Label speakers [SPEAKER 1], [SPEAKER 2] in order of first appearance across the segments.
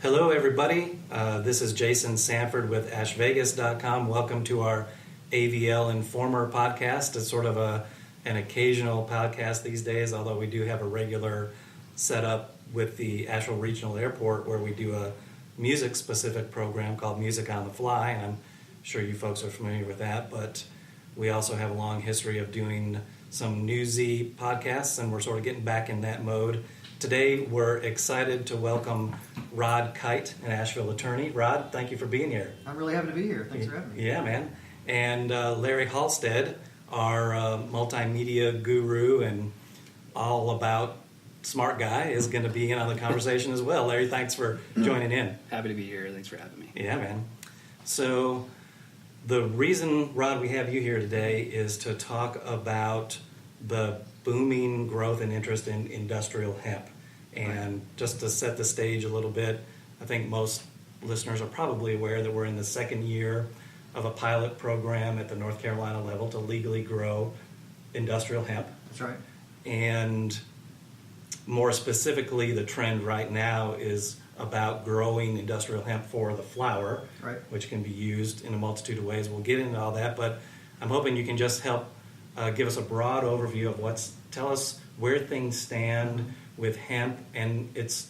[SPEAKER 1] Hello, everybody. This is Jason Sanford with AshVegas.com. Welcome to our AVL Informer podcast. It's sort of an occasional podcast these days, although we do have a regular setup with the Asheville Regional Airport where we do a music-specific program called Music on the Fly, and I'm sure you folks are familiar with that, but we also have a long history of doing some newsy podcasts, and we're sort of getting back in that mode. Today, we're excited to welcome Rod Kight, an Asheville attorney. Rod, thank you for being here.
[SPEAKER 2] I'm really happy to be here. Thanks for having me.
[SPEAKER 1] Yeah, man. And Larry Halstead, our multimedia guru and all about smart guy, is going to be in on the conversation as well. Larry, thanks for joining in.
[SPEAKER 3] Happy to be here. Thanks for having me.
[SPEAKER 1] Yeah, man. So the reason, Rod, we have you here today is to talk about the booming growth and interest in industrial hemp. And just to set the stage a little bit, I think most listeners are probably aware that we're in the second year of a pilot program at the North Carolina level to legally grow industrial hemp.
[SPEAKER 2] That's right.
[SPEAKER 1] And more specifically, the trend right now is about growing industrial hemp for the flower,
[SPEAKER 2] right,
[SPEAKER 1] which can be used in a multitude of ways. We'll get into all that, but I'm hoping you can just help give us a broad overview of tell us where things stand with hemp and its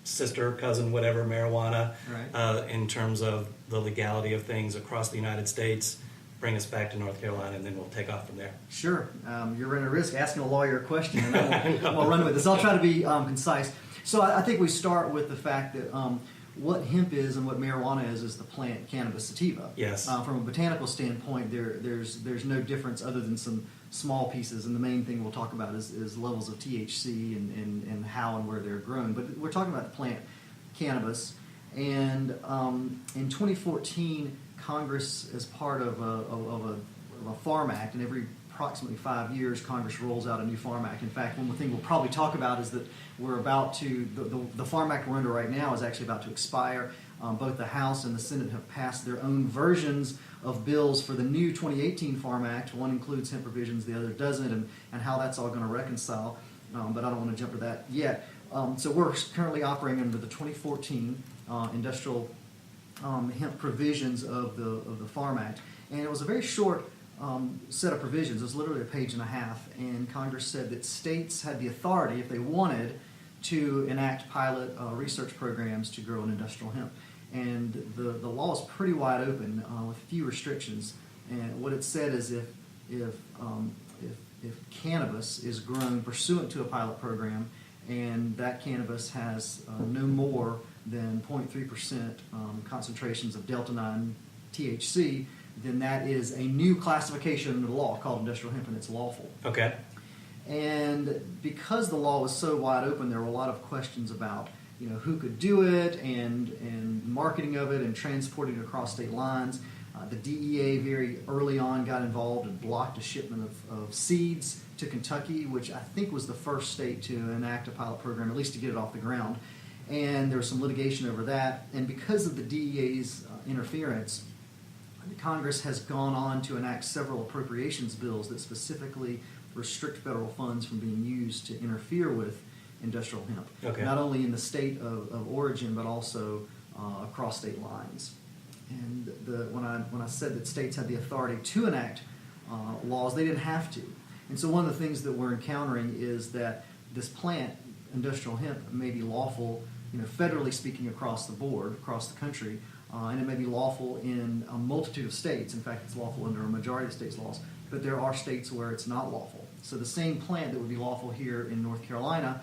[SPEAKER 1] sister, cousin, whatever, marijuana,
[SPEAKER 2] right,
[SPEAKER 1] in terms of the legality of things across the United States. Bring us back to North Carolina, and then we'll take off from there.
[SPEAKER 2] Sure. You're running a risk asking a lawyer a question, and I'm going to run with this. I'll try to be concise. So I think we start with the fact that what hemp is and what marijuana is the plant Cannabis sativa.
[SPEAKER 1] Yes.
[SPEAKER 2] From a botanical standpoint, there's no difference other than some small pieces, and the main thing we'll talk about is levels of THC and how and where they're grown. But we're talking about the plant Cannabis, and in 2014, Congress, as part of a Farm Act, and every approximately 5 years, Congress rolls out a new Farm Act. In fact, one thing we'll probably talk about is that we're about to, the Farm Act we're under right now is actually about to expire. Both the House and the Senate have passed their own versions of bills for the new 2018 Farm Act. One includes hemp provisions, the other doesn't, and how that's all going to reconcile. But I don't want to jump to that yet. So we're currently operating under the 2014 industrial hemp provisions of the Farm Act. And it was a very short set of provisions. It was literally a page and a half, and Congress said that states had the authority, if they wanted, to enact pilot research programs to grow an industrial hemp. And the law is pretty wide open with few restrictions. And what it said is if cannabis is grown pursuant to a pilot program, and that cannabis has no more than 0.3% concentrations of delta-9 THC, then that is a new classification under the law called industrial hemp, and it's lawful.
[SPEAKER 1] Okay.
[SPEAKER 2] And because the law was so wide open, there were a lot of questions about who could do it and marketing of it and transporting it across state lines. The DEA very early on got involved and blocked a shipment of seeds to Kentucky, which I think was the first state to enact a pilot program, at least to get it off the ground. And there was some litigation over that. And because of the DEA's interference, Congress has gone on to enact several appropriations bills that specifically restrict federal funds from being used to interfere with industrial hemp,
[SPEAKER 1] okay,
[SPEAKER 2] not only in the state of origin, but also across state lines. And when I said that states had the authority to enact laws, they didn't have to. And so one of the things that we're encountering is that this plant, industrial hemp, may be lawful, federally speaking, across the board, across the country, and it may be lawful in a multitude of states. In fact, it's lawful under a majority of states' laws, but there are states where it's not lawful. So the same plant that would be lawful here in North Carolina,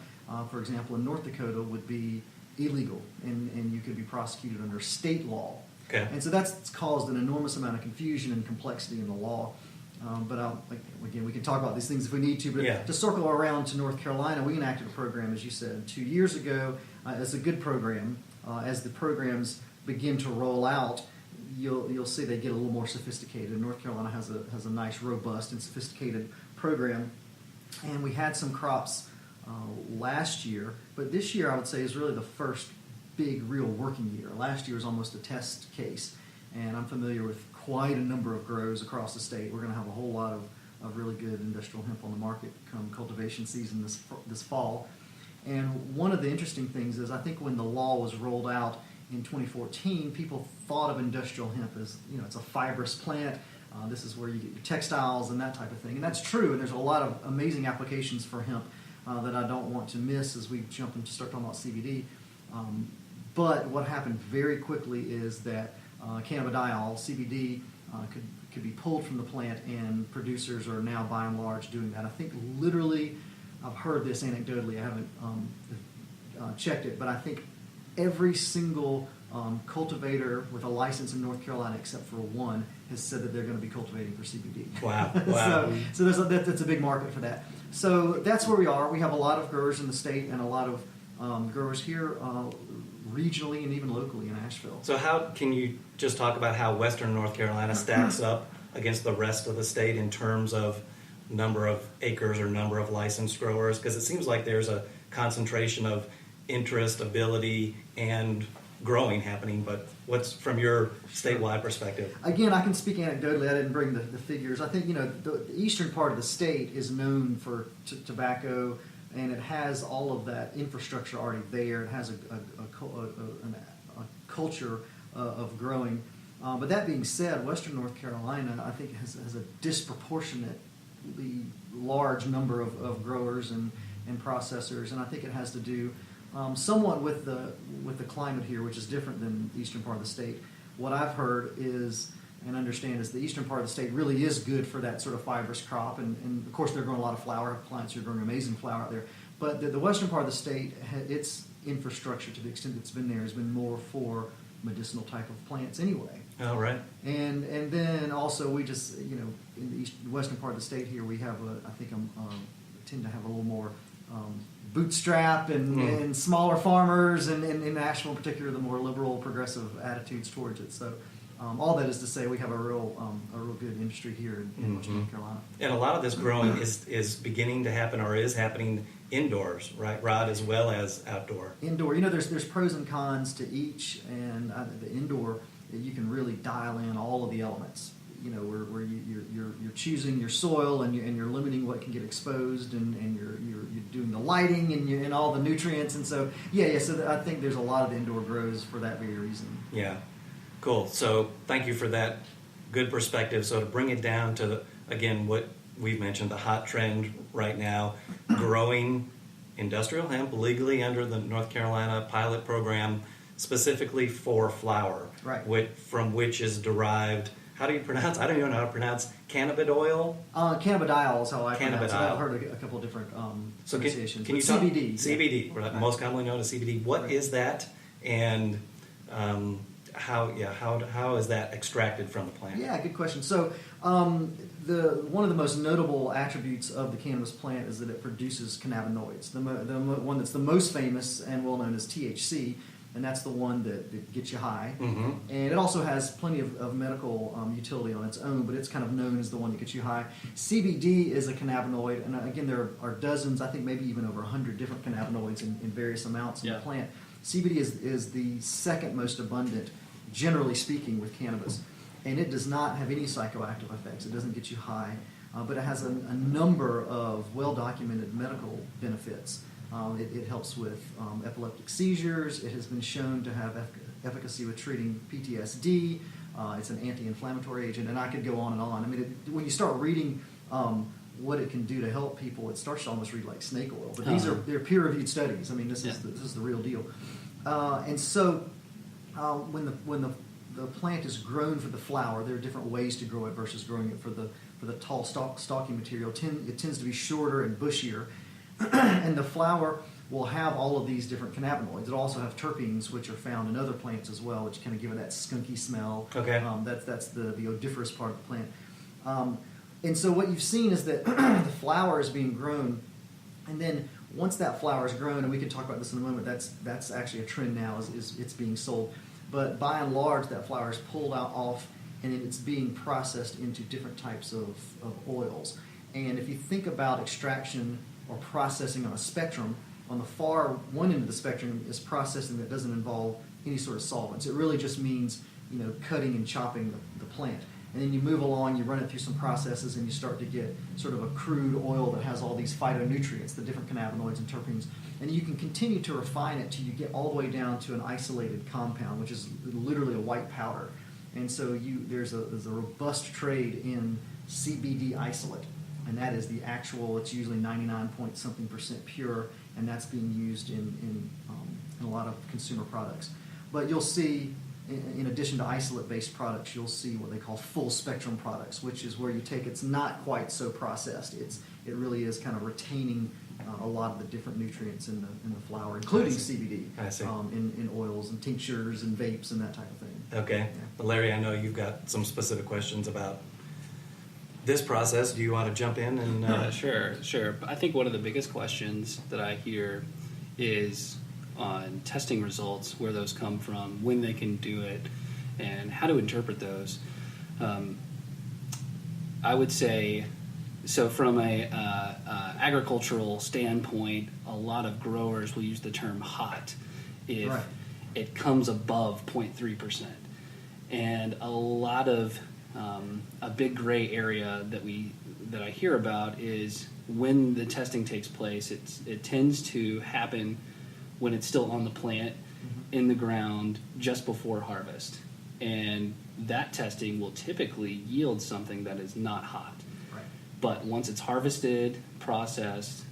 [SPEAKER 2] for example, in North Dakota, would be illegal, and you could be prosecuted under state law.
[SPEAKER 1] Okay.
[SPEAKER 2] And so that's caused an enormous amount of confusion and complexity in the law. But again, we can talk about these things if we need to. But to circle around to North Carolina, we enacted a program, as you said, 2 years ago. It's a good program. As the programs begin to roll out, you'll see they get a little more sophisticated. North Carolina has a nice, robust, and sophisticated program. And we had some crops last year, but this year I would say is really the first big, real working year. Last year was almost a test case, and I'm familiar with quite a number of grows across the state. We're going to have a whole lot of really good industrial hemp on the market come cultivation season this fall. And one of the interesting things is I think when the law was rolled out in 2014, people thought of industrial hemp as, it's a fibrous plant. This is where you get your textiles and that type of thing. And that's true, and there's a lot of amazing applications for hemp that I don't want to miss as we jump into start talking about CBD. But what happened very quickly is that cannabidiol, CBD, could be pulled from the plant, and producers are now by and large doing that. I think literally, I've heard this anecdotally, I haven't checked it, but I think every single cultivator with a license in North Carolina, except for one, has said that they're going to be cultivating for CBD.
[SPEAKER 1] Wow! Wow!
[SPEAKER 2] so that's a big market for that. So that's where we are. We have a lot of growers in the state and a lot of growers here regionally and even locally in Asheville.
[SPEAKER 1] So how can you just talk about how Western North Carolina stacks up against the rest of the state in terms of number of acres or number of licensed growers? Because it seems like there's a concentration of interest, ability, and growing happening, but what's from your statewide perspective?
[SPEAKER 2] Again, I can speak anecdotally. I didn't bring the figures. I think the eastern part of the state is known for tobacco, and it has all of that infrastructure already there. It has a culture of growing. But that being said, Western North Carolina, I think, has a disproportionately large number of growers and processors, and I think it has to do somewhat with the climate here, which is different than the eastern part of the state. What I've heard is and understand is the eastern part of the state really is good for that sort of fibrous crop, and of course they're growing a lot of flower. Clients are growing amazing flower out there. But the western part of the state, its infrastructure, to the extent it's been there, has been more for medicinal type of plants anyway.
[SPEAKER 1] Oh, right.
[SPEAKER 2] And then also we just, in the western part of the state here, we have tend to have a little more bootstrap and smaller farmers, and in Nashville in particular, the more liberal, progressive attitudes towards it. So all that is to say, we have a real good industry here in Western North Carolina.
[SPEAKER 1] And a lot of this growing is beginning to happen or is happening indoors, right, Rod, as well as outdoor?
[SPEAKER 2] Indoor. There's pros and cons to each, and the indoor, you can really dial in all of the elements. Where you're choosing your soil and you're limiting what can get exposed, and you're doing the lighting and all the nutrients, and so so I think there's a lot of indoor grows for that very reason.
[SPEAKER 1] Yeah, cool. So thank you for that good perspective. So to bring it down to again what we've mentioned, the hot trend right now, growing industrial hemp legally under the North Carolina pilot program, specifically for flower,
[SPEAKER 2] right?
[SPEAKER 1] From which is derived. How do you pronounce? I don't even know how to pronounce cannabidiol.
[SPEAKER 2] Cannabidiol is how I pronounce it.
[SPEAKER 1] Cannabidiol.
[SPEAKER 2] I've heard a couple of different
[SPEAKER 1] so
[SPEAKER 2] pronunciations.
[SPEAKER 1] Can you
[SPEAKER 2] CBD?
[SPEAKER 1] CBD,
[SPEAKER 2] right.
[SPEAKER 1] Most commonly known as CBD. What is that, and how is that extracted from the plant?
[SPEAKER 2] Yeah, good question. So one of the most notable attributes of the cannabis plant is that it produces cannabinoids. The one that's the most famous and well known is THC. And that's the one that gets you high. Mm-hmm. And it also has plenty of medical utility on its own, but it's kind of known as the one that gets you high. CBD is a cannabinoid, and again, there are dozens, I think maybe even over 100 different cannabinoids in various amounts in the plant. CBD is the second most abundant, generally speaking, with cannabis. And it does not have any psychoactive effects. It doesn't get you high, but it has a number of well-documented medical benefits. It helps with epileptic seizures. It has been shown to have efficacy with treating PTSD. It's an anti-inflammatory agent, and I could go on and on. I mean, when you start reading what it can do to help people, it starts to almost read like snake oil. But they're peer-reviewed studies. I mean, this is the real deal. And so when the plant is grown for the flower, there are different ways to grow it versus growing it for the tall stalky material. It tends to be shorter and bushier. And the flower will have all of these different cannabinoids. It'll also have terpenes, which are found in other plants as well, which kind of give it that skunky smell.
[SPEAKER 1] Okay.
[SPEAKER 2] That's the odoriferous part of the plant. And so what you've seen is that the flower is being grown, and then once that flower is grown, and we can talk about this in a moment, that's actually a trend now, is it's being sold. But by and large, that flower is pulled off, and then it's being processed into different types of oils. And if you think about extraction or processing on a spectrum, on the far one end of the spectrum is processing that doesn't involve any sort of solvents. It really just means cutting and chopping the plant. and then you move along, you run it through some processes, and you start to get sort of a crude oil that has all these phytonutrients, the different cannabinoids and terpenes. And you can continue to refine it till you get all the way down to an isolated compound, which is literally a white powder. And so there's a robust trade in CBD isolate, and that is the actual, it's usually 99 point something percent pure, and that's being used in a lot of consumer products. But you'll see, in addition to isolate-based products, you'll see what they call full-spectrum products, which is where you take, it's not quite so processed. It really is kind of retaining a lot of the different nutrients in the flower, including CBD, in oils and tinctures and vapes and that type of thing.
[SPEAKER 1] Okay.
[SPEAKER 2] Yeah.
[SPEAKER 1] Well, Larry, I know you've got some specific questions about this process. Do you want to jump in? And
[SPEAKER 3] Sure. I think one of the biggest questions that I hear is on testing results, where those come from, when they can do it, and how to interpret those. I would say, so from a agricultural standpoint, a lot of growers will use the term hot if it comes above 0.3%. And a lot of a big gray area that I hear about is when the testing takes place. It tends to happen when it's still on the plant, in the ground, just before harvest. And that testing will typically yield something that is not hot.
[SPEAKER 2] Right.
[SPEAKER 3] But once it's harvested, processed,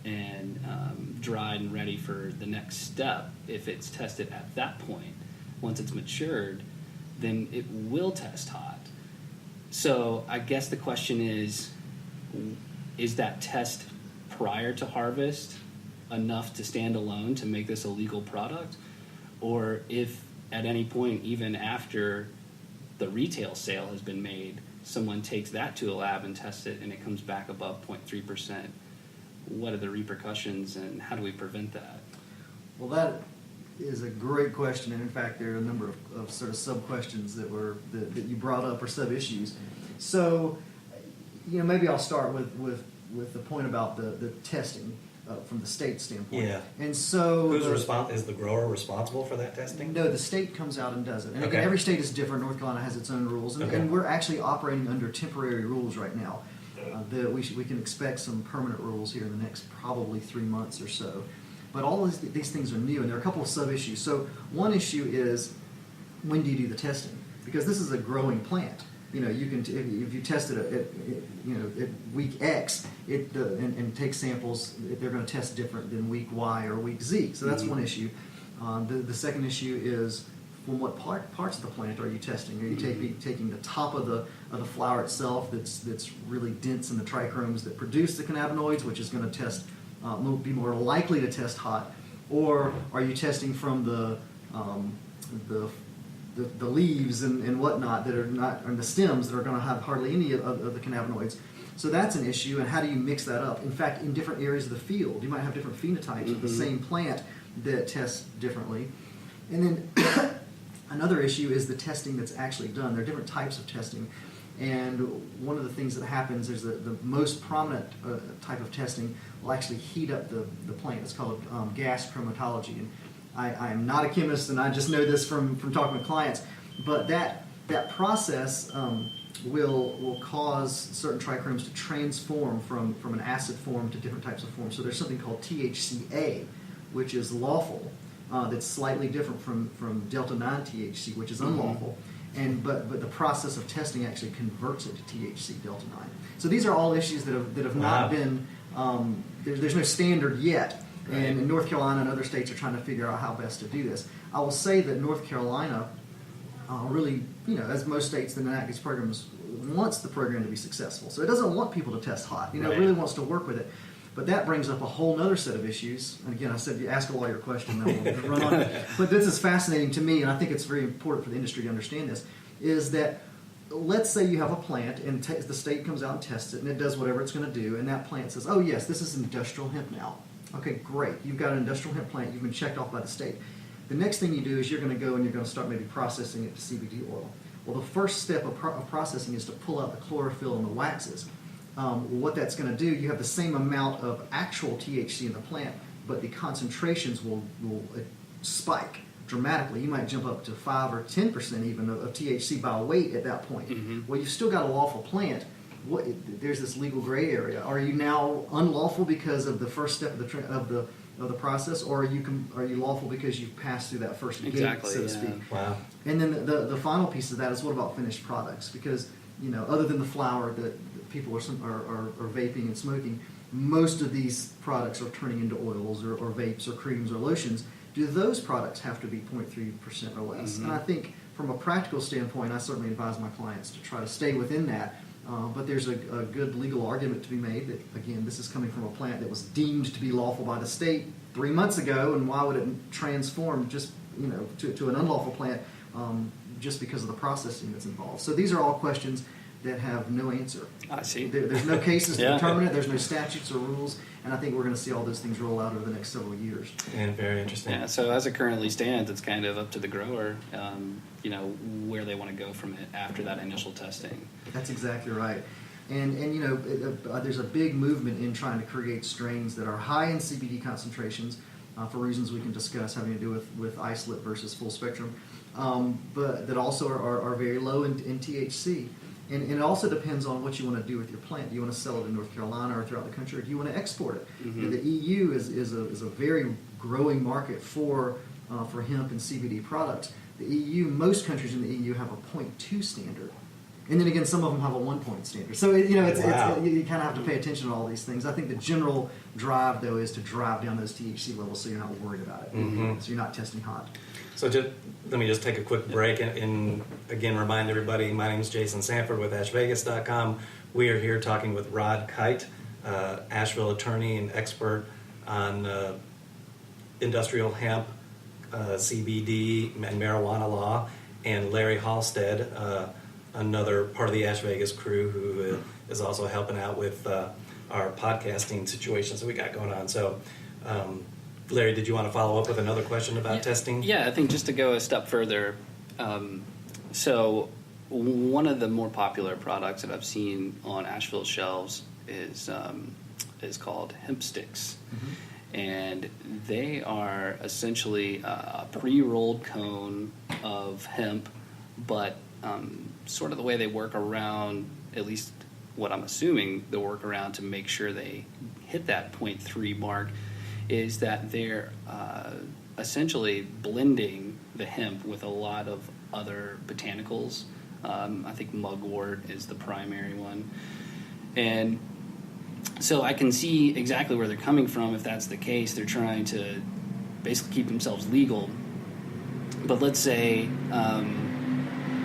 [SPEAKER 3] and dried and ready for the next step, if it's tested at that point, once it's matured, then it will test hot. So I guess the question is that test prior to harvest enough to stand alone to make this a legal product? Or if at any point, even after the retail sale has been made, someone takes that to a lab and tests it and it comes back above 0.3%, what are the repercussions and how do we prevent that?
[SPEAKER 2] Well, that is a great question, and in fact, there are a number of sort of sub-questions that you brought up, or sub-issues. So, maybe I'll start with the point about the testing from the state standpoint.
[SPEAKER 1] Yeah.
[SPEAKER 2] And so,
[SPEAKER 1] is the grower responsible for that testing?
[SPEAKER 2] No, the state comes out and does it. And
[SPEAKER 1] Okay.
[SPEAKER 2] again, every state is different. North Carolina has its own rules, and,
[SPEAKER 1] Okay.
[SPEAKER 2] and we're actually operating under temporary rules right now. That we can expect some permanent rules here in the next probably 3 months or so. But all of these things are new, and there are a couple of sub-issues. So one issue is, when do you do the testing? Because this is a growing plant. You can if you test it at week X, and take samples, they're going to test different than week Y or week Z. So that's one issue. The second issue is, from what parts of the plant are you testing? Are you taking the top of the flower itself that's really dense in the trichromes that produce the cannabinoids, which is going to test be more likely to test hot, or are you testing from the leaves and whatnot that are not, and the stems that are going to have hardly any of the cannabinoids? So that's an issue, and how do you mix that up? In fact, in different areas of the field, you might have different phenotypes of the same plant that test differently. And then another issue is the testing that's actually done. There are different types of testing. And one of the things that happens is that the most prominent type of testing will actually heat up the plant. It's called gas chromatology. And I am not a chemist, and I just know this from talking with clients. But that process will cause certain trichromes to transform from an acid form to different types of forms. So there's something called THCA, which is lawful. That's slightly different from delta-9 THC, which is unlawful. But the process of testing actually converts it to THC delta-9. So these are all issues that have not been. There's no standard yet, and in North Carolina and other states are trying to figure out how best to do this. I will say that North Carolina really, as most states that enact these programs, wants the program to be successful. So it doesn't want people to test hot. It really wants to work with it. But that brings up a whole other set of issues. And again, I said you ask a lawyer question, then we'll run on. But this is fascinating to me, and I think it's very important for the industry to understand this, is that let's say you have a plant, and the state comes out and tests it, and it does whatever it's going to do, and that plant says, oh yes, this is industrial hemp now. Okay, great. You've got an industrial hemp plant. You've been checked off by the state. The next thing you do is you're going to go and you're going to start maybe processing it to CBD oil. Well, the first step of processing is to pull out the chlorophyll and the waxes. What that's going to do, you have the same amount of actual THC in the plant, but the concentrations will spike dramatically. You might jump up to 5 or 10% even of THC by weight at that point.
[SPEAKER 3] Mm-hmm.
[SPEAKER 2] Well, you've still got a lawful plant. There's this legal gray area. Are you now unlawful because of the first step of the process, or are you lawful because you've passed through that first gate, so to speak?
[SPEAKER 1] Wow.
[SPEAKER 2] And then the final piece of that is, what about finished products? Because other than the flower that people are vaping and smoking, most of these products are turning into oils or vapes or creams or lotions. Do those products have to be 0.3% or less?
[SPEAKER 3] Mm-hmm.
[SPEAKER 2] And I think from a practical standpoint, I certainly advise my clients to try to stay within that. But there's a good legal argument to be made that, again, this is coming from a plant that was deemed to be lawful by the state 3 months ago, and why would it transform just to an unlawful plant just because of the processing that's involved? So these are all questions that have no answer.
[SPEAKER 3] I see.
[SPEAKER 2] There's no cases to determine it. There's no statutes or rules, and I think we're going to see all those things roll out over the next several years.
[SPEAKER 1] And very interesting.
[SPEAKER 3] Yeah, so as it currently stands, it's kind of up to the grower, where they want to go from it after that initial testing.
[SPEAKER 2] That's exactly right. And there's a big movement in trying to create strains that are high in CBD concentrations for reasons we can discuss having to do with isolate versus full spectrum, but that also are very low in THC. And it also depends on what you want to do with your plant. Do you want to sell it in North Carolina or throughout the country, or do you want to export it?
[SPEAKER 3] Mm-hmm.
[SPEAKER 2] The EU is a very growing market for hemp and CBD products. The EU, most countries in the EU have a 0.2 standard. And then again, some of them have a 1 point standard. So you kind of have to pay attention to all these things. I think the general drive, though, is to drive down those THC levels so you're not worried about it.
[SPEAKER 1] Mm-hmm.
[SPEAKER 2] So you're not testing hot.
[SPEAKER 1] So let me just take a quick break and again remind everybody, my name is Jason Sanford with AshVegas.com. We are here talking with Rod Kight, Asheville attorney and expert on industrial hemp, CBD, and marijuana law, and Larry Halstead, another part of the Ash Vegas crew who is also helping out with our podcasting situations that we got going on. So, Larry, did you want to follow up with another question about testing?
[SPEAKER 3] Yeah, I think just to go a step further, so one of the more popular products that I've seen on Asheville shelves is called Hemp Sticks. Mm-hmm. And they are essentially a pre-rolled cone of hemp, but sort of the way they work around, at least what I'm assuming, the workaround to make sure they hit that 0.3 mark is that they're essentially blending the hemp with a lot of other botanicals. I think mugwort is the primary one. And so I can see exactly where they're coming from. If that's the case, they're trying to basically keep themselves legal. But let's say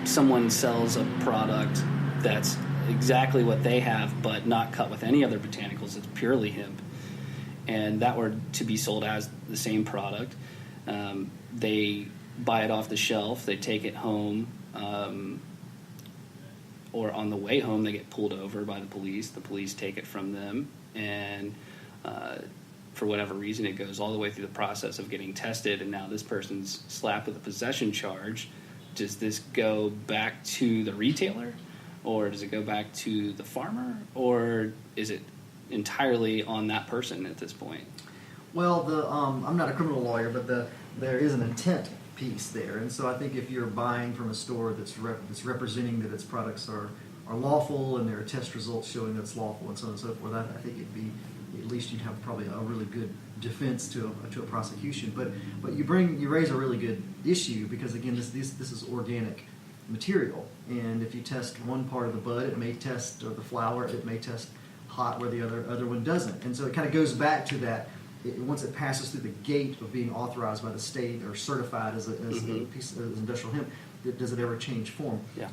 [SPEAKER 3] someone sells a product that's exactly what they have, but not cut with any other botanicals. It's purely hemp. And that were to be sold as the same product. They buy it off the shelf. They take it home. Or on the way home, they get pulled over by the police. The police take it from them, and for whatever reason, it goes all the way through the process of getting tested, and now this person's slapped with a possession charge. Does this go back to the retailer, or does it go back to the farmer, or is it entirely on that person at this point?
[SPEAKER 2] Well, I'm not a criminal lawyer, but there is an intent piece there, and so I think if you're buying from a store that's representing that its products are lawful and there are test results showing that it's lawful and so on and so forth, I think it'd be, at least you'd have probably a really good defense to a prosecution. But you raise a really good issue, because again, this is organic material, and if you test one part of the bud, it may test, or the flower, it may test hot where the other one doesn't, and so it kind of goes back to that. Once it passes through the gate of being authorized by the state or certified as a piece of industrial hemp, does it ever change form?
[SPEAKER 3] Yeah.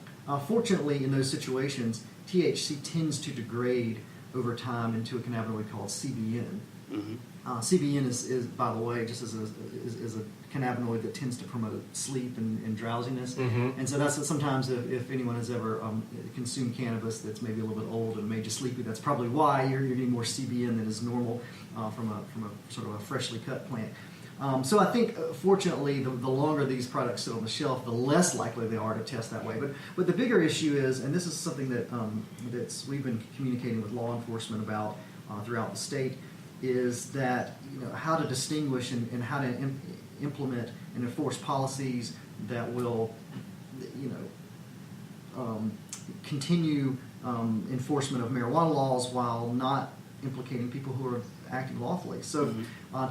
[SPEAKER 2] Fortunately, in those situations, THC tends to degrade over time into a cannabinoid called CBN. Mm-hmm. CBN is, by the way, just is a cannabinoid that tends to promote sleep and drowsiness. Mm-hmm. And so that's sometimes if anyone has ever consumed cannabis that's maybe a little bit old and made you sleepy, that's probably why you're getting more CBN than is normal from a sort of a freshly cut plant. So I think, fortunately, the longer these products sit on the shelf, the less likely they are to test that way. But the bigger issue is, and this is something that we've been communicating with law enforcement about throughout the state, is that how to distinguish and how to implement and enforce policies that will, continue enforcement of marijuana laws while not implicating people who are acting lawfully. So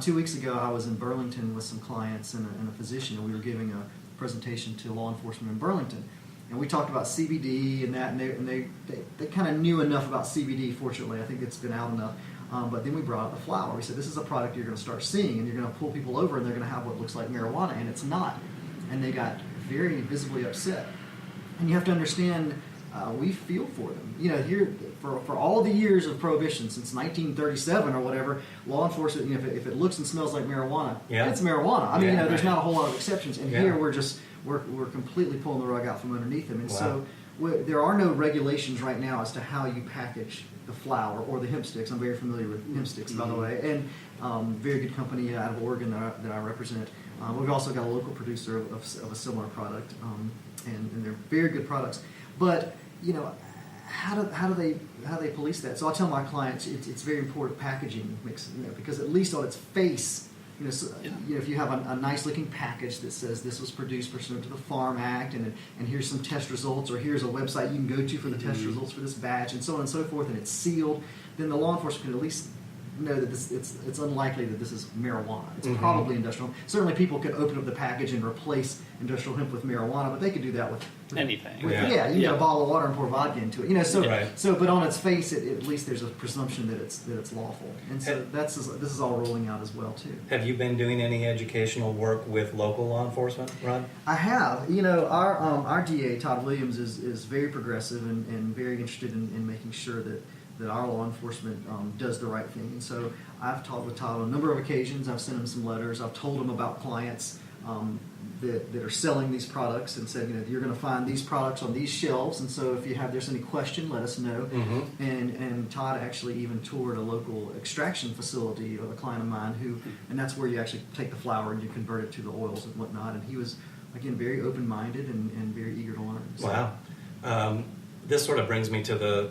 [SPEAKER 2] 2 weeks ago, I was in Burlington with some clients and a physician, and we were giving a presentation to law enforcement in Burlington. And we talked about CBD and that, and they kind of knew enough about CBD, fortunately. I think it's been out enough. But then we brought up the flower. We said, this is a product you're going to start seeing, and you're going to pull people over, and they're going to have what looks like marijuana, and it's not. And they got very visibly upset. And you have to understand, we feel for them. Here for all the years of prohibition since 1937 or whatever, law enforcement, if it looks and smells like marijuana, it's marijuana. I mean, there's not a whole lot of exceptions. And here we're completely pulling the rug out from underneath them. And so there are no regulations right now as to how you package the flower or the hemp sticks. I'm very familiar with hemp sticks, by the way, and very good company out of Oregon that I represent. We've also got a local producer of a similar product, and they're very good products. But how do they police that? So I'll tell my clients it's very important packaging mix, because at least on its face, if you have a nice looking package that says this was produced pursuant to the Farm Act, and here's some test results, or here's a website you can go to for the test results for this batch, and so on and so forth, and it's sealed, then the law enforcement can at least know that it's unlikely that this is marijuana. It's probably industrial. Certainly people could open up the package and replace industrial hemp with marijuana, but they could do that with
[SPEAKER 3] anything.
[SPEAKER 2] You get a bottle of water and pour vodka into it. So but on its face, at least there's a presumption that it's lawful. And so this is all rolling out as well too.
[SPEAKER 1] Have you been doing any educational work with local law enforcement, Rod?
[SPEAKER 2] I have. Our DA, Todd Williams, is very progressive and very interested in making sure that our law enforcement does the right thing. And so I've talked with Todd on a number of occasions. I've sent him some letters. I've told him about clients that are selling these products and said, you're going to find these products on these shelves. And so if there's any question, let us know. And Todd actually even toured a local extraction facility of a client of mine and that's where you actually take the flower and you convert it to the oils and whatnot. And he was, again, very open-minded and very eager to learn. So.
[SPEAKER 1] Wow. This sort of brings me to the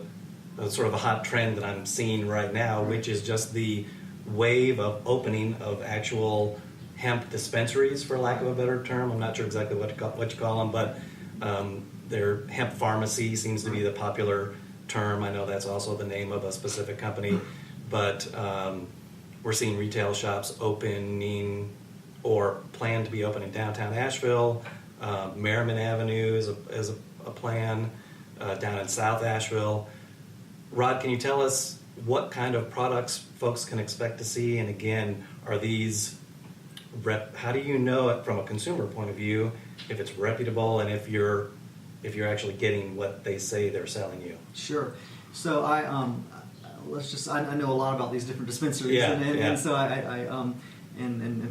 [SPEAKER 1] sort of a hot trend that I'm seeing right now, which is just the wave of opening of actual hemp dispensaries, for lack of a better term. I'm not sure exactly what you call them, but their hemp pharmacy seems to be the popular term. I know that's also the name of a specific company, but we're seeing retail shops opening or plan to be open in downtown Asheville. Merriman Avenue is a plan down in South Asheville. Rod, can you tell us what kind of products folks can expect to see? And again, are these how do you know it from a consumer point of view if it's reputable and if you're actually getting what they say they're selling you?
[SPEAKER 2] Sure. So I know a lot about these different dispensaries, and so I'm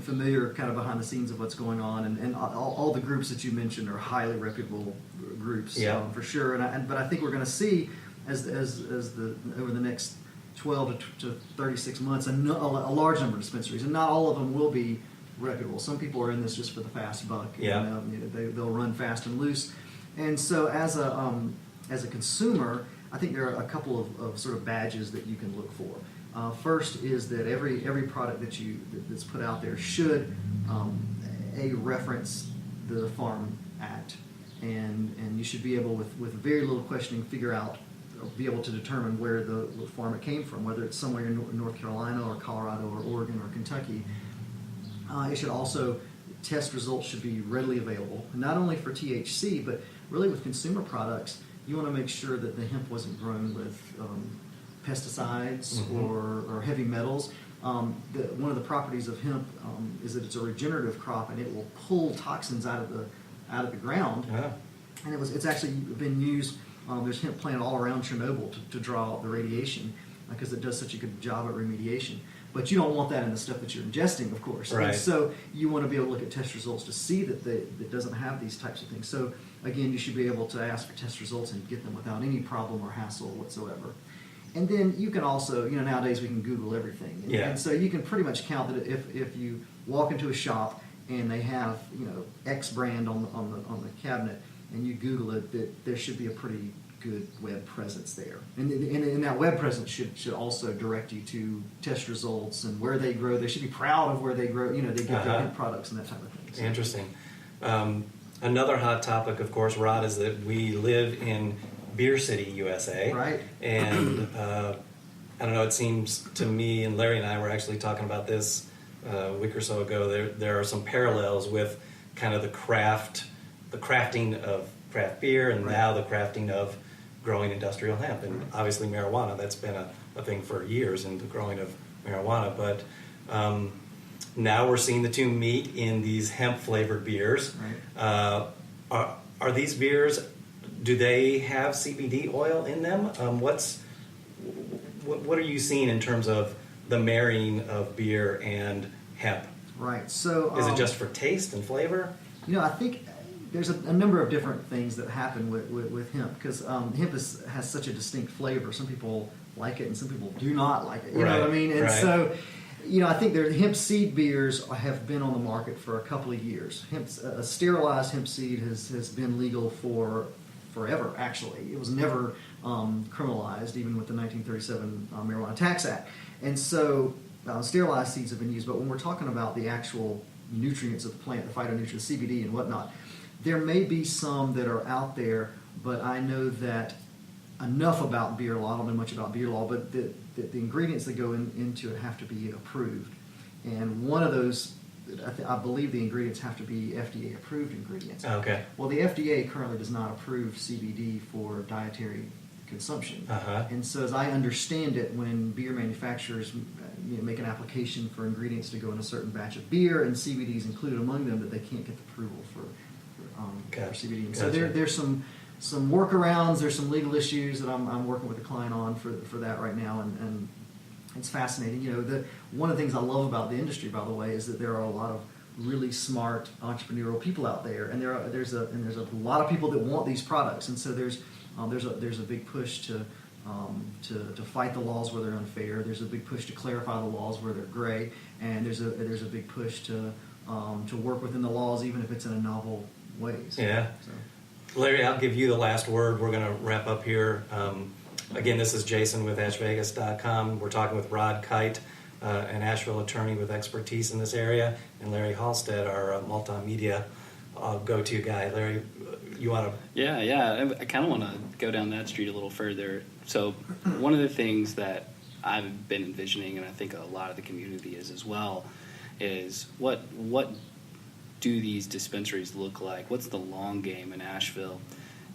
[SPEAKER 2] familiar kind of behind the scenes of what's going on, and all the groups that you mentioned are highly reputable groups, for sure. But I think we're going to see as over the next 12 to 36 months a large number of dispensaries, and not all of them will be reputable. Some people are in this just for the fast buck. They'll run fast and loose. And so as a consumer, I think there are a couple of sort of badges that you can look for. First is that every product that's put out there should reference the Farm Act, and you should be able with very little questioning be able to determine where the farm it came from, whether it's somewhere in North Carolina or Colorado or Oregon or Kentucky. It should also, test results should be readily available, not only for THC, but really with consumer products. You want to make sure that the hemp wasn't grown with pesticides or heavy metals. One of the properties of hemp is that it's a regenerative crop, and it will pull toxins out of the ground.
[SPEAKER 1] Yeah.
[SPEAKER 2] And it's actually been used. There's hemp planted all around Chernobyl to draw out the radiation because it does such a good job at remediation. But you don't want that in the stuff that you're ingesting, of course.
[SPEAKER 1] Right.
[SPEAKER 2] And so you want to be able to look at test results to see that it doesn't have these types of things. So again, you should be able to ask for test results and get them without any problem or hassle whatsoever. And then you can also, nowadays we can Google everything. And so you can pretty much count that if you walk into a shop and they have, X brand on the cabinet, and you Google it, that there should be a pretty good web presence there, and that web presence should also direct you to test results and where they grow. They should be proud of where they grow. They get their hemp products and that type of thing. So.
[SPEAKER 1] Interesting. Another hot topic, of course, Rod, is that we live in Beer City, USA.
[SPEAKER 2] Right.
[SPEAKER 1] And I don't know, it seems to me, and Larry and I were actually talking about this a week or so ago, there are some parallels with kind of the crafting of craft beer, and now the crafting of growing industrial hemp. And obviously marijuana, that's been a thing for years in the growing of marijuana. But now we're seeing the two meet in these hemp-flavored beers.
[SPEAKER 2] Right.
[SPEAKER 1] Are these beers, do they have CBD oil in them? What are you seeing in terms of the marrying of beer and hemp?
[SPEAKER 2] Right. So
[SPEAKER 1] is it just for taste and flavor?
[SPEAKER 2] I think there's a number of different things that happen with hemp, because hemp has such a distinct flavor. Some people like it and some people do not like it. You know what I mean? And so, I think hemp seed beers have been on the market for a couple of years. A sterilized hemp seed has been legal for forever, actually. It was never criminalized, even with the 1937 Marijuana Tax Act. And so sterilized seeds have been used. But when we're talking about the actual nutrients of the plant, the phytonutrients, CBD and whatnot, there may be some that are out there, but I know that enough about beer law, I don't know much about beer law, but the ingredients that go into it have to be approved. And one of those, I believe the ingredients have to be FDA approved ingredients.
[SPEAKER 1] Okay.
[SPEAKER 2] Well, the FDA currently does not approve CBD for dietary consumption. And so as I understand it, when beer manufacturers make an application for ingredients to go in a certain batch of beer and CBD is included among them, that they can't get the approval for CBD. And so there's some workarounds, there's some legal issues that I'm working with the client on for that right now, and it's fascinating. One of the things I love about the industry, by the way, is that there are a lot of really smart entrepreneurial people out there, and there's a lot of people that want these products, and so there's a big push to fight the laws where they're unfair. There's a big push to clarify the laws where they're gray, and there's a big push to work within the laws, even if it's in a novel ways.
[SPEAKER 1] Yeah. So. Larry, I'll give you the last word. We're going to wrap up here. Again, this is Jason with AshVegas.com. We're talking with Rod Kight, an Asheville attorney with expertise in this area, and Larry Halstead, our multimedia go-to guy. Larry, you want to...
[SPEAKER 3] Yeah. I kind of want to go down that street a little further. So one of the things that I've been envisioning, and I think a lot of the community is as well, is what do these dispensaries look like? What's the long game in Asheville?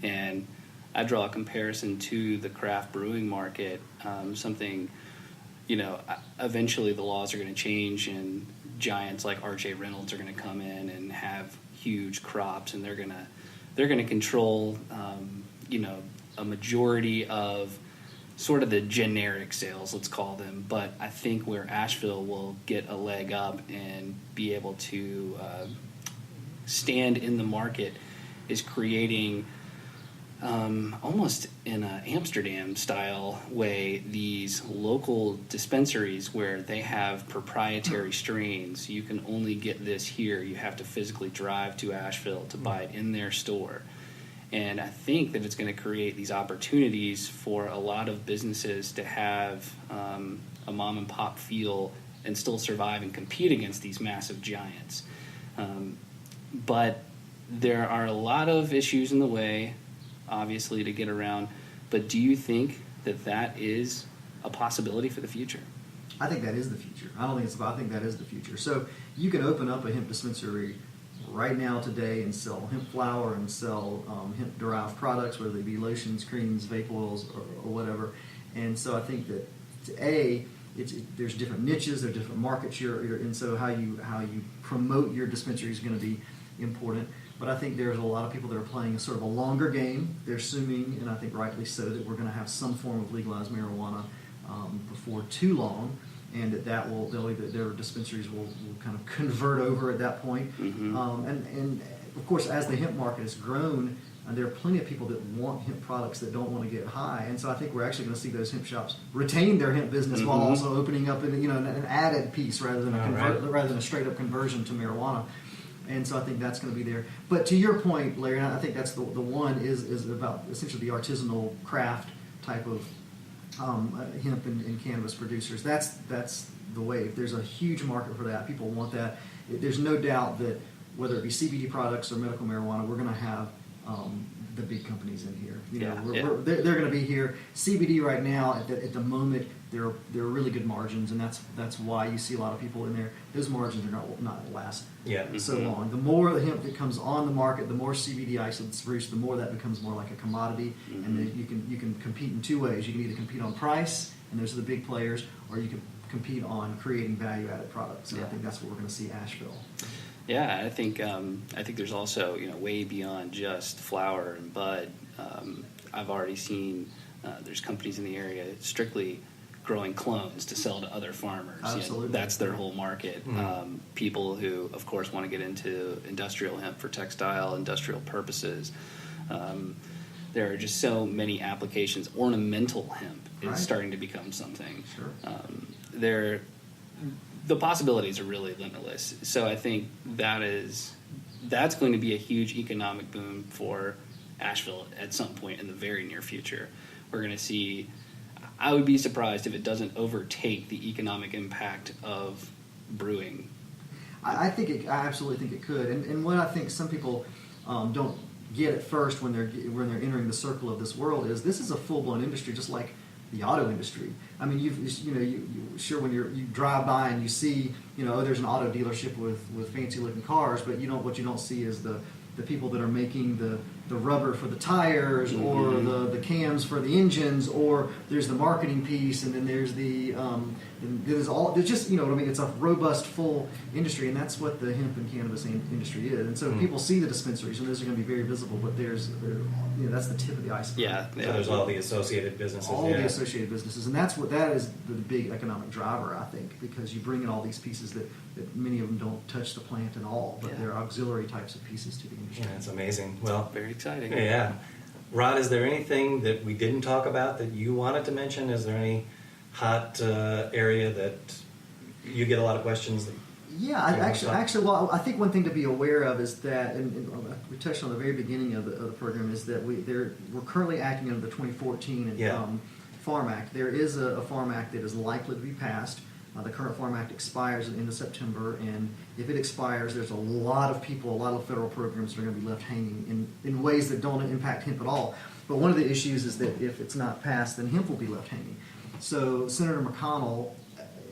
[SPEAKER 3] And I draw a comparison to the craft brewing market, something, eventually the laws are going to change and giants like R.J. Reynolds are going to come in and have huge crops, and they're going to control, a majority of sort of the generic sales, let's call them. But I think where Asheville will get a leg up and be able to stand in the market is creating almost in an Amsterdam style way these local dispensaries where they have proprietary strains. You can only get this here. You have to physically drive to Asheville to buy it in their store. And I think that it's going to create these opportunities for a lot of businesses to have a mom and pop feel and still survive and compete against these massive giants. But there are a lot of issues in the way, obviously, to get around. But do you think that is a possibility for the future?
[SPEAKER 2] I think that is the future. I think that is the future. So you can open up a hemp dispensary right now today and sell hemp flower and sell hemp-derived products, whether they be lotions, creams, vape oils, or whatever. And so I think that there's different niches, there's different markets, and so how you promote your dispensary is going to be important. But I think there's a lot of people that are playing a sort of a longer game. They're assuming, and I think rightly so, that we're going to have some form of legalized marijuana before too long, and their dispensaries will kind of convert over at that point.
[SPEAKER 3] Mm-hmm.
[SPEAKER 2] And of course, as the hemp market has grown, there are plenty of people that want hemp products that don't want to get high, and so I think we're actually going to see those hemp shops retain their hemp business while also opening up an added piece rather than a straight up conversion to marijuana. And so I think that's going to be there. But to your point, Larry, and I think that's the one is about essentially the artisanal craft type of hemp and cannabis producers. That's the wave. There's a huge market for that. People want that. There's no doubt that whether it be CBD products or medical marijuana, we're going to have the big companies in here. They're going to be here. CBD right now, at the moment, there are really good margins, and that's why you see a lot of people in there. Those margins are not last so long. The more the hemp that comes on the market, the more CBD isolates produced, the more that becomes more like a commodity, and then you can compete in two ways. You can either compete on price, and those are the big players, or you can compete on creating value-added products. And I think that's what we're going to see Asheville.
[SPEAKER 3] Yeah, I think there's also way beyond just flower and bud. I've already seen there's companies in the area strictly growing clones to sell to other farmers.
[SPEAKER 2] Absolutely.
[SPEAKER 3] That's their whole market. People who, of course, want to get into industrial hemp for textile, industrial purposes. There are just so many applications. Ornamental hemp is starting to become something.
[SPEAKER 2] Sure.
[SPEAKER 3] The possibilities are really limitless. So I think that's going to be a huge economic boom for Asheville at some point in the very near future. We're going to see. I would be surprised if it doesn't overtake the economic impact of brewing.
[SPEAKER 2] I absolutely think it could. And what I think some people don't get at first when they're entering the circle of this world is this is a full blown industry, just like the auto industry. I mean, you sure when you drive by and you see there's an auto dealership with fancy looking cars, but what you don't see is the people that are making the rubber for the tires or the cams for the engines, or there's the marketing piece, and then there's there's just what I mean. It's a robust full industry, and that's what the hemp and cannabis industry is. And so people see the dispensaries, and those are going to be very visible, but that's the tip of the iceberg.
[SPEAKER 3] Yeah.
[SPEAKER 1] So there's all the associated businesses.
[SPEAKER 2] The associated businesses, and that is the big economic driver, I think, because you bring in all these pieces that many of them don't touch the plant at all, but they're auxiliary types of pieces to the industry.
[SPEAKER 1] Yeah, it's amazing. Well,
[SPEAKER 3] very exciting.
[SPEAKER 1] Yeah. Rod, is there anything that we didn't talk about that you wanted to mention? Is there any hot area that you get a lot of questions? Well, I think one thing to be aware of is that, and we touched on the very beginning of the program, is that we're currently acting under the 2014 Farm Act. There is a Farm Act that is likely to be passed. The current Farm Act expires at the end of September, and if it expires, there's a lot of federal programs that are going to be left hanging in ways that don't impact hemp at all. But one of the issues is that if it's not passed, then hemp will be left hanging. So Senator McConnell,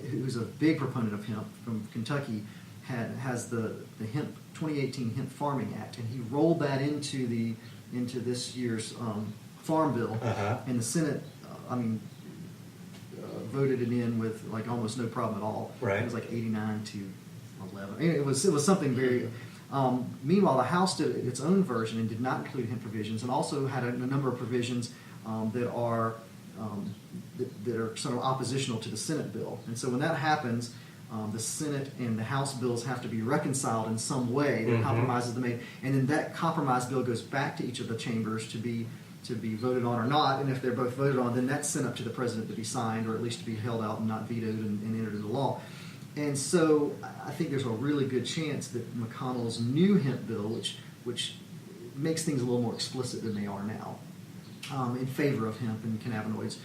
[SPEAKER 1] who's a big proponent of hemp from Kentucky, has the 2018 Hemp Farming Act, and he rolled that into this year's farm bill, and the Senate, voted it in with like almost no problem at all. Right.
[SPEAKER 2] It was like 89 to 11. It was something very. Meanwhile, the House did its own version and did not include hemp provisions, and also had a number of provisions that are sort of oppositional to the Senate bill. And so when that happens, the Senate and the House bills have to be reconciled in some way. There are compromises made, and then that compromise bill goes back to each of the chambers to be voted on or not. And if they're both voted on, then that's sent up to the president to be signed, or at least to be held out and not vetoed and entered into law. And so I think there's a really good chance that McConnell's new hemp bill, which makes things a little more explicit than they are now, in favor of hemp and cannabinoids,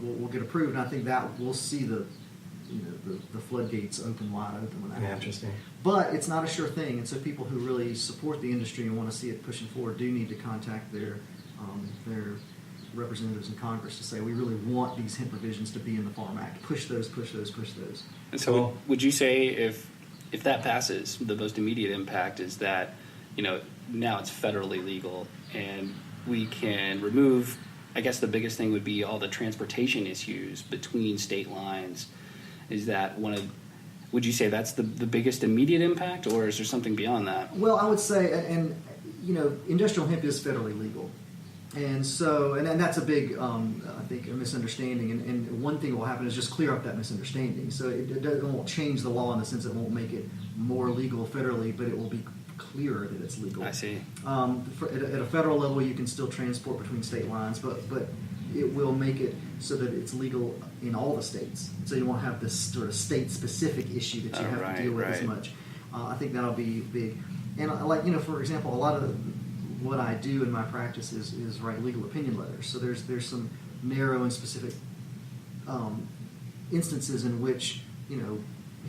[SPEAKER 2] will get approved. And I think that we'll see the floodgates open wide open when that happens.
[SPEAKER 1] Interesting.
[SPEAKER 2] But it's not a sure thing, and so people who really support the industry and want to see it pushing forward do need to contact their representatives in Congress to say, we really want these hemp provisions to be in the Farm Act. Push those.
[SPEAKER 3] And so would you say if that passes, the most immediate impact is that, now it's federally legal and we can remove, I guess the biggest thing would be all the transportation issues between state lines. Is that would you say that's the biggest immediate impact, or is there something beyond that?
[SPEAKER 2] Well, I would say, and industrial hemp is federally legal. And so, and that's a big, I think, a misunderstanding. And one thing that will happen is just clear up that misunderstanding. So it won't change the law in the sense it won't make it more legal federally, but it will be clearer that it's legal.
[SPEAKER 3] I see.
[SPEAKER 2] At a federal level, you can still transport between state lines, but it will make it so that it's legal in all the states. So you won't have this sort of state-specific issue that you have to deal with as much. I think that'll be big. And like, for example, a lot of what I do in my practice is write legal opinion letters. So there's some narrow and specific instances in which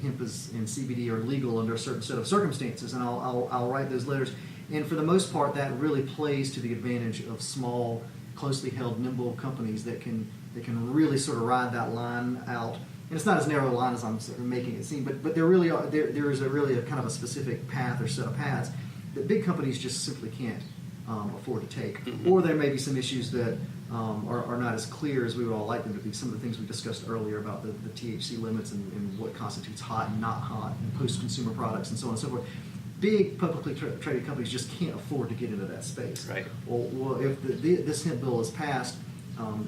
[SPEAKER 2] hemp and CBD are legal under a certain set of circumstances, and I'll write those letters. And for the most part, that really plays to the advantage of small, closely held, nimble companies that can really sort of ride that line out. And it's not as narrow a line as I'm sort of making it seem, but there really are, there is a kind of a specific path or set of paths that big companies just simply can't afford to take.
[SPEAKER 3] Mm-hmm.
[SPEAKER 2] Or there may be some issues that are not as clear as we would all like them to be. Some of the things we discussed earlier about the THC limits and what constitutes hot and not hot, and post-consumer products and so on and so forth. Big publicly traded companies just can't afford to get into that space.
[SPEAKER 3] Right.
[SPEAKER 2] Well, if this hemp bill is passed,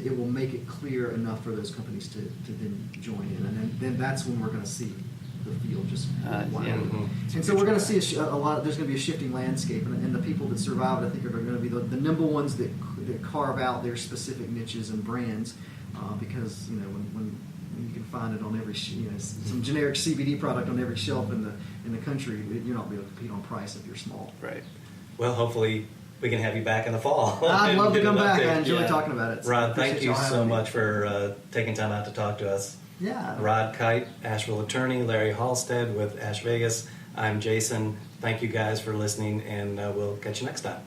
[SPEAKER 2] it will make it clear enough for those companies to then join in, and then that's when we're going to see the field just wide open.
[SPEAKER 1] Mm-hmm.
[SPEAKER 2] And so we're going to see a lot. There's going to be a shifting landscape, and the people that survive it, I think, are going to be the nimble ones that carve out their specific niches and brands, because when you can find it on every some generic CBD product on every shelf in the country, you're not going to be able to compete on price if you're small.
[SPEAKER 3] Right.
[SPEAKER 1] Well, hopefully we can have you back in the fall.
[SPEAKER 2] I'd love to come back. I enjoy
[SPEAKER 1] Yeah.
[SPEAKER 2] talking about it. So
[SPEAKER 1] Rod, thank
[SPEAKER 2] appreciate
[SPEAKER 1] you
[SPEAKER 2] y'all having
[SPEAKER 1] so
[SPEAKER 2] me.
[SPEAKER 1] much for taking time out to talk to us.
[SPEAKER 2] Yeah.
[SPEAKER 1] Rod Kight, Asheville attorney, Larry Halstead with Ash Vegas. I'm Jason. Thank you guys for listening, and we'll catch you next time.